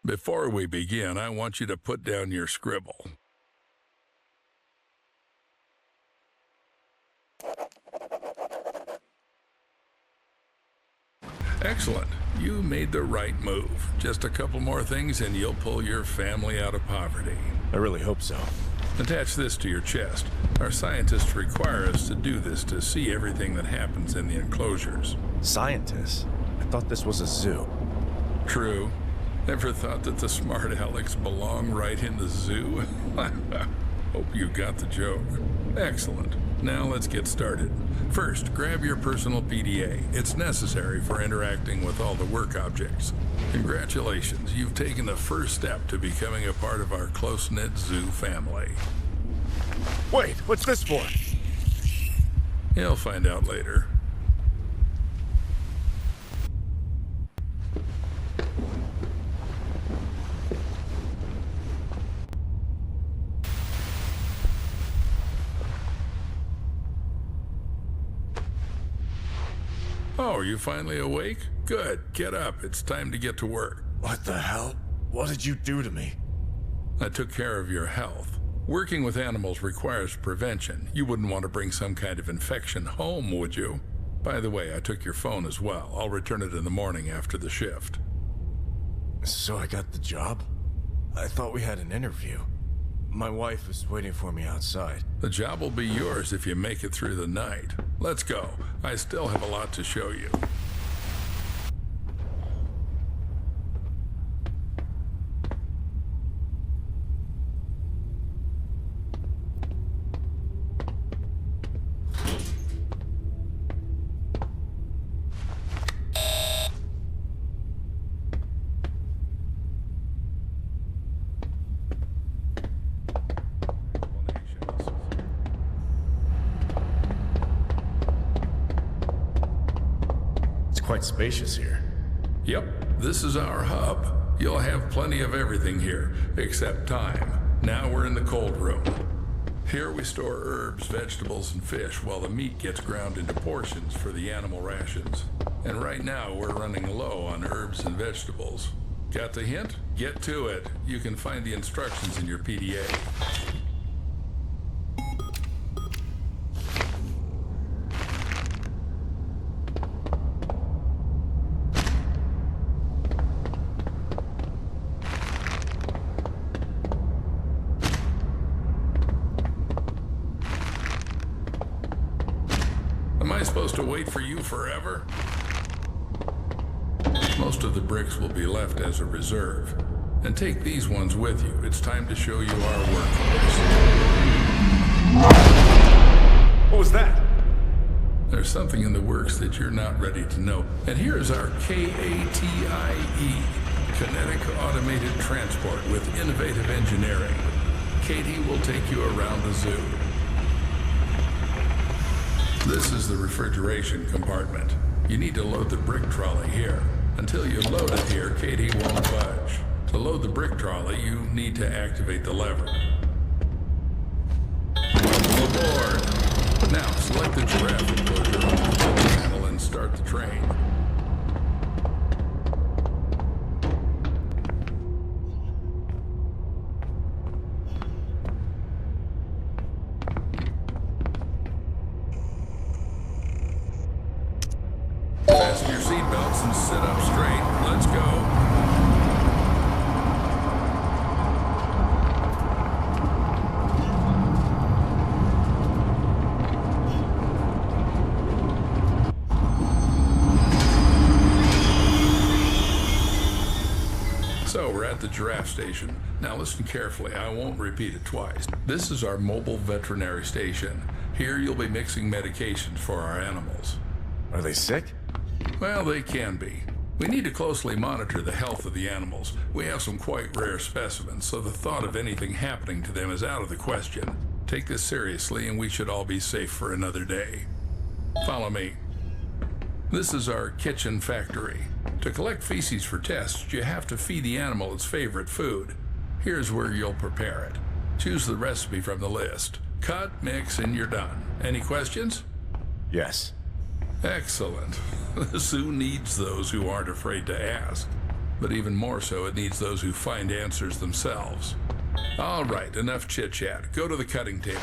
Before we begin, I want you to put down your scribble. Excellent. You made the right move. Just a couple more things and you'll pull your family out of poverty. I really hope so. Attach this to your chest. Our scientists require us to do this to see everything that happens in the enclosures. Scientists? I thought this was a zoo. True. Ever thought that the smart Alex belong right in the zoo? Hope you got the joke. Excellent. Now let's get started. First, grab your personal PDA. It's necessary for interacting with all the work objects. Congratulations, you've taken the first step to becoming a part of our close-knit zoo family. Wait, what's this for? You'll find out later. Oh, are you finally awake? Good. Get up. It's time to get to work. What the hell? What did you do to me? I took care of your health. Working with animals requires prevention. You wouldn't want to bring some kind of infection home, would you? By the way, I took your phone as well. I'll return it in the morning after the shift. So I got the job? I thought we had an interview. My wife is waiting for me outside. The job will be yours if you make it through the night. Let's go. I still have a lot to show you. Quite spacious here. Yep, this is our hub. You'll have plenty of everything here, except time. Now we're in the cold room. Here we store herbs, vegetables, and fish while the meat gets ground into portions for the animal rations. And right now we're running low on herbs and vegetables. Got the hint? Get to it. You can find the instructions in your PDA. Am I supposed to wait for you forever? Most of the bricks will be left as a reserve. And take these ones with you. It's time to show you our workhorse. What was that? There's something in the works that you're not ready to know. And here's our KATIE, Kinetic Automated Transport with Innovative Engineering. Katie will take you around the zoo. This is the refrigeration compartment. You need to load the brick trolley here. Until you load it here, Katie won't budge. To load the brick trolley, you need to activate the lever. Welcome aboard. Now, select the giraffe enclosure on the control panel and start the train. Fasten your seatbelts and sit up straight. Let's go. So we're at the giraffe station. Now listen carefully. I won't repeat it twice. This is our mobile veterinary station. Here you'll be mixing medications for our animals. Are they sick? Well, they can be. We need to closely monitor the health of the animals. We have some quite rare specimens, so the thought of anything happening to them is out of the question. Take this seriously, and we should all be safe for another day. Follow me. This is our kitchen factory. To collect feces for tests, you have to feed the animal its favorite food. Here's where you'll prepare it. Choose the recipe from the list. Cut, mix, and you're done. Any questions? Yes. Excellent. The zoo needs those who aren't afraid to ask. but even more so, it needs those who find answers themselves. All right, enough chit-chat. Go to the cutting table.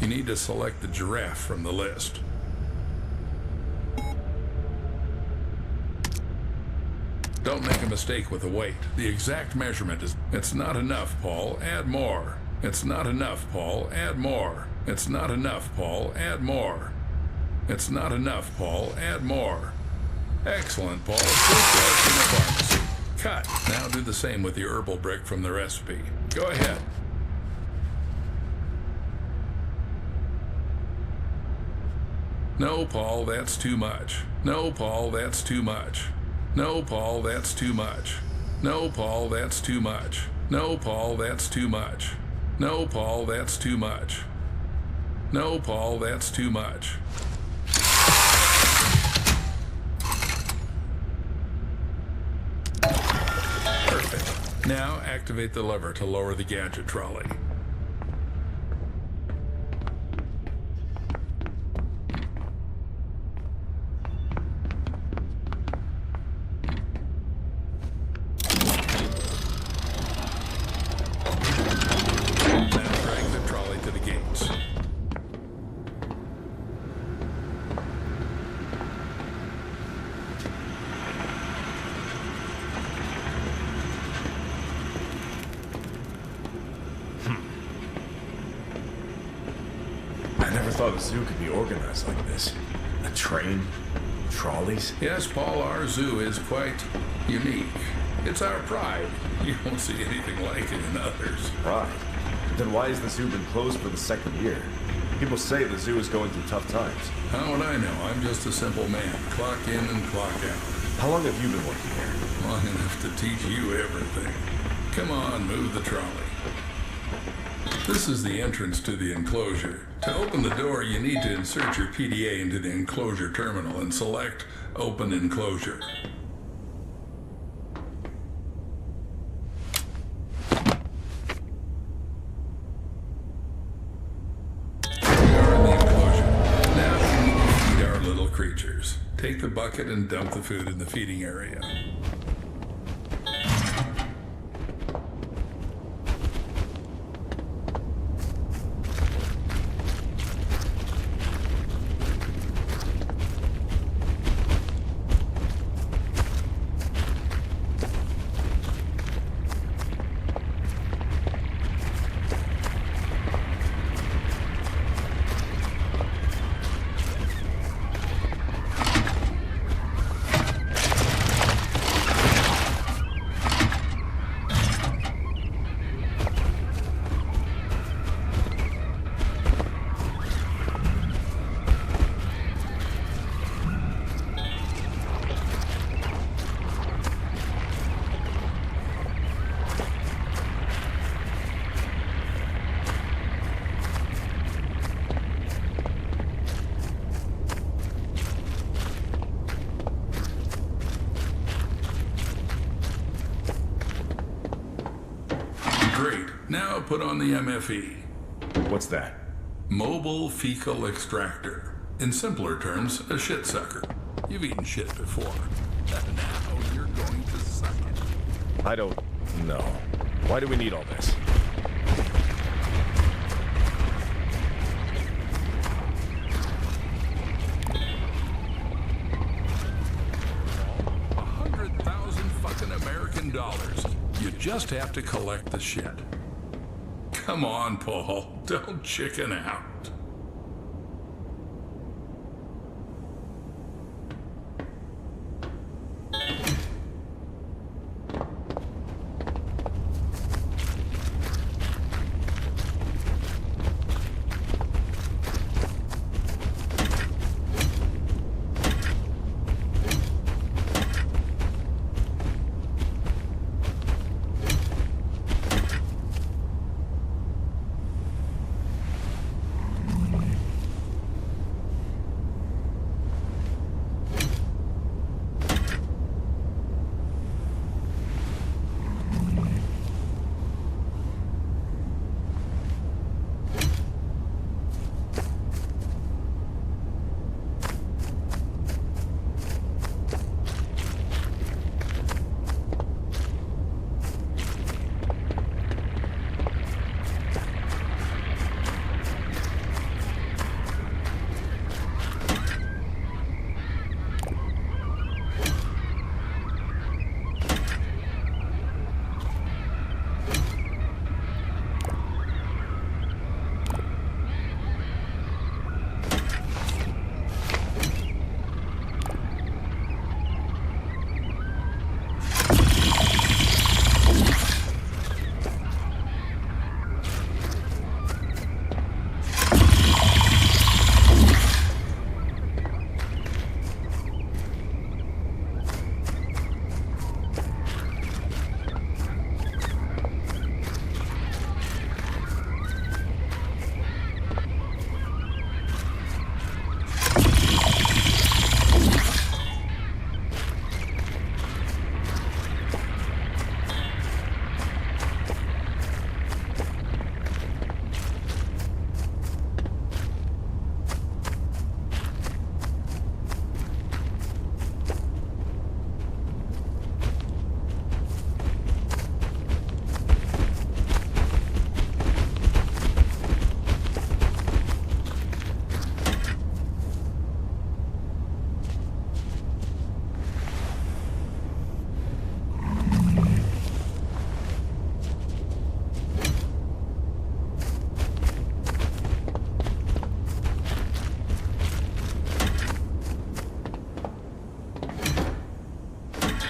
You need to select the giraffe from the list. Don't make a mistake with the weight. The exact measurement is... It's not enough, Paul. Add more. It's not enough, Paul. Add more. It's not enough, Paul. Add more. It's not enough, Paul. Add more. Excellent, Paul. Fruit from the pharmacy. Cut. Now do the same with the herbal brick from the recipe. Go ahead. No, Paul, that's too much. No, Paul, that's too much. No, Paul, that's too much. No, Paul, that's too much. No, Paul, that's too much. No, Paul, that's too much. No, Paul, that's too much. Perfect. Now activate the lever to lower the gadget trolley. The zoo could be organized like this. A train, trolleys. Yes, Paul, our zoo is quite unique. It's our pride. You won't see anything like it in others. Pride? Then why has the zoo been closed for the second year? People say the zoo is going through tough times. How would I know? I'm just a simple man. Clock in and clock out. How long have you been working here? Long enough to teach you everything. Come on, move the trolley. This is the entrance to the enclosure. To open the door, you need to insert your PDA into the enclosure terminal and select Open Enclosure. We are in the enclosure. Now we need to feed our little creatures. Take the bucket and dump the food in the feeding area. Great. Now put on the MFE. What's that? Mobile Fecal Extractor. In simpler terms, a shit sucker. You've eaten shit before. Now you're going to suck it. I don't know. Why do we need all this? $100,000 You just have to collect the shit. Come on, Paul. Don't chicken out.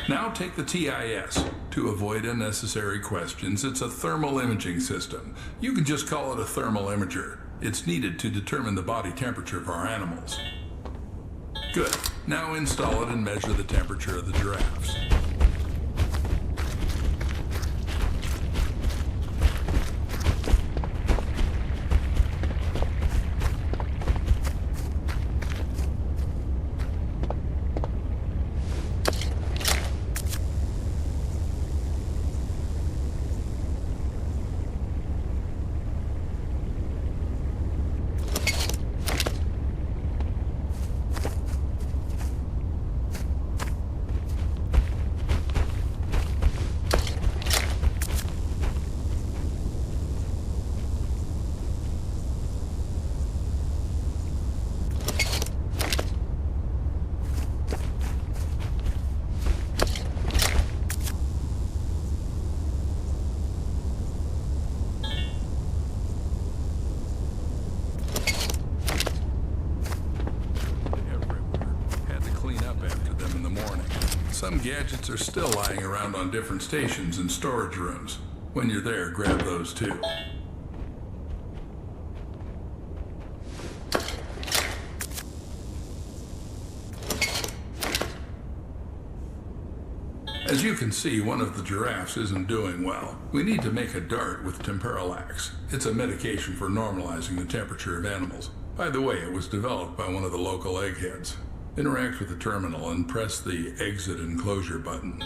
Now take the TIS. To avoid unnecessary questions, it's a thermal imaging system. You can just call it a thermal imager. It's needed to determine the body temperature of our animals. Good. Now install it and measure the temperature of the giraffes. Some gadgets are still lying around on different stations and storage rooms. When you're there, grab those too. As you can see, one of the giraffes isn't doing well. We need to make a dart with temperalax. It's a medication for normalizing the temperature of animals. By the way, it was developed by one of the local eggheads. Interact with the terminal and press the exit enclosure button.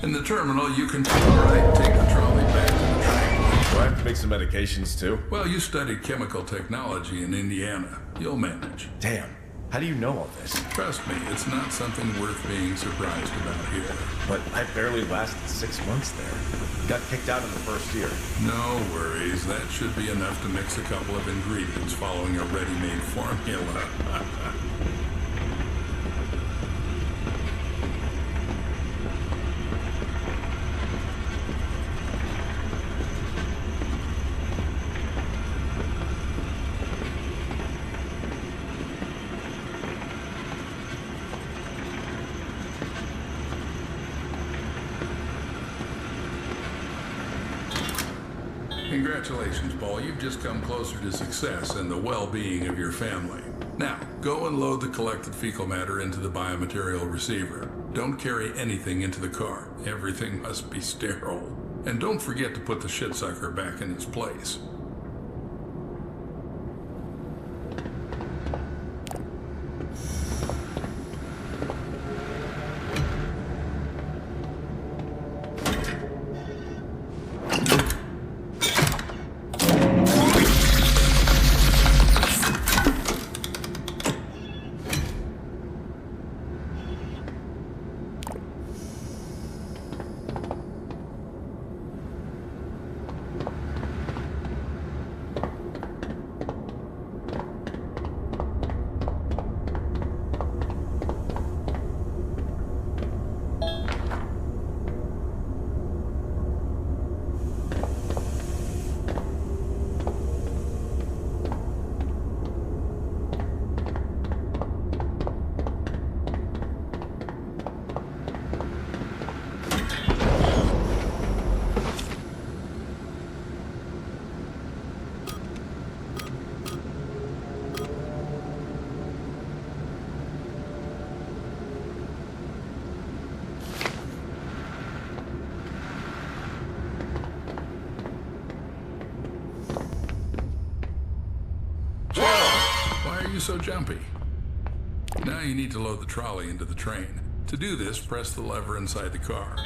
In the terminal, you can take the trolley back to the train. Do I have to make some medications too? Well, you studied chemical technology in Indiana. You'll manage. Damn. How do you know all this? Trust me, it's not something worth being surprised about here. But I barely lasted 6 months there. Got kicked out in the first year. No worries. That should be enough to mix a couple of ingredients following a ready-made formula. Congratulations, Paul. You've just come closer to success and the well-being of your family. Now, go and load the collected fecal matter into the biomaterial receiver. Don't carry anything into the car. Everything must be sterile. And don't forget to put the shit sucker back in its place. You so jumpy. Now you need to load the trolley into the train. To do this, press the lever inside the car.